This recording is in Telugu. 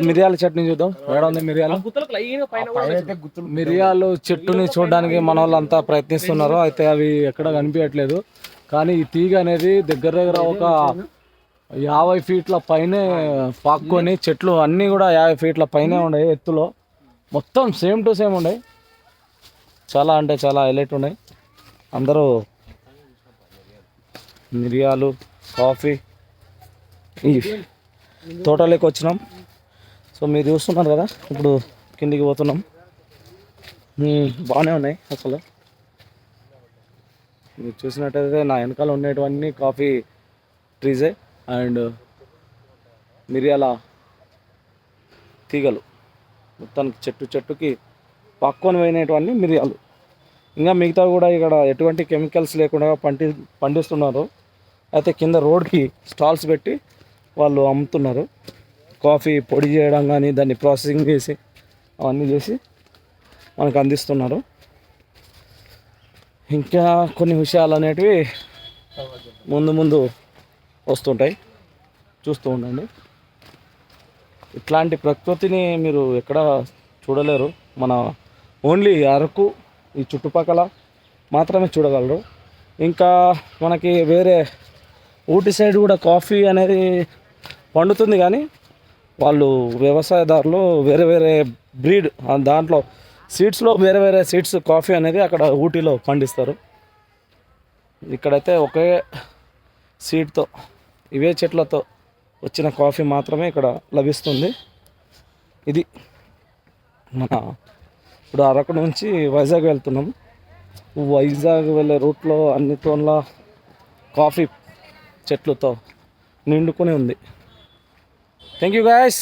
మిరియాల చట్నీ చూద్దాం. ఏడా ఉంది మిరియాలు చెట్టుని చూడడానికి మన వాళ్ళంతా ప్రయత్నిస్తున్నారు. అయితే అవి ఎక్కడ కనిపించట్లేదు. కానీ ఈ తీగ అనేది దగ్గర దగ్గర ఒక 50 ఫీట్ల పైనే పాక్కొని చెట్లు అన్నీ కూడా 50 ఫీట్ల పైనే ఉన్నాయి ఎత్తులో. మొత్తం సేమ్ టు సేమ్ ఉన్నాయి. చాలా అంటే చాలా హైలైట్ ఉన్నాయి. అందరూ మిరియాలు, కాఫీ ఈ తోటలోకి వచ్చినాం. సో మీరు చూస్తున్నారు కదా, ఇప్పుడు కిందికి పోతున్నాం. బాగానే ఉన్నాయి అసలు. మీరు చూసినట్టయితే నా వెనకాల ఉండేటివన్నీ కాఫీ ట్రీజే అండ్ మిరియాల తీగలు. మొత్తానికి చెట్టుకి పక్కన పోయినటువంటి మిరియాలు. ఇంకా మిగతా కూడా ఇక్కడ ఎటువంటి కెమికల్స్ లేకుండా పండిస్తున్నారు. అయితే కింద రోడ్కి స్టాల్స్ పెట్టి వాళ్ళు అమ్ముతున్నారు. కాఫీ పొడి చేయడం కానీ దాన్ని ప్రాసెసింగ్ చేసి అవన్నీ చేసి మనకు అందిస్తున్నారు. ఇంకా కొన్ని విషయాలు అనేటివి ముందు వస్తుంటాయి, చూస్తూ ఉండండి. ఇట్లాంటి ప్రకృతిని మీరు ఎక్కడ చూడలేరు. మన ఓన్లీ అరకు ఈ చుట్టుపక్కల మాత్రమే చూడగలరు. ఇంకా మనకి వేరే ఊటీ సైడ్ కూడా కాఫీ అనేది పండుతుంది, కానీ వాళ్ళు వ్యవసాయదారులు వేరే వేరే బ్రీడ్ దాంట్లో సీడ్స్లో వేరే వేరే సీడ్స్ కాఫీ అనేది అక్కడ ఊటీలో పండిస్తారు. ఇక్కడైతే ఒకే సీడ్తో ఇవే చెట్లతో వచ్చిన కాఫీ మాత్రమే ఇక్కడ లభిస్తుంది. ఇది మన ఇప్పుడు అరకు నుంచి వైజాగ్ వెళ్తున్నాం. వైజాగ్ వెళ్ళే రూట్లో అన్ని తోన్ల కాఫీ చెట్లతో నిండుకొని ఉంది. Thank you guys.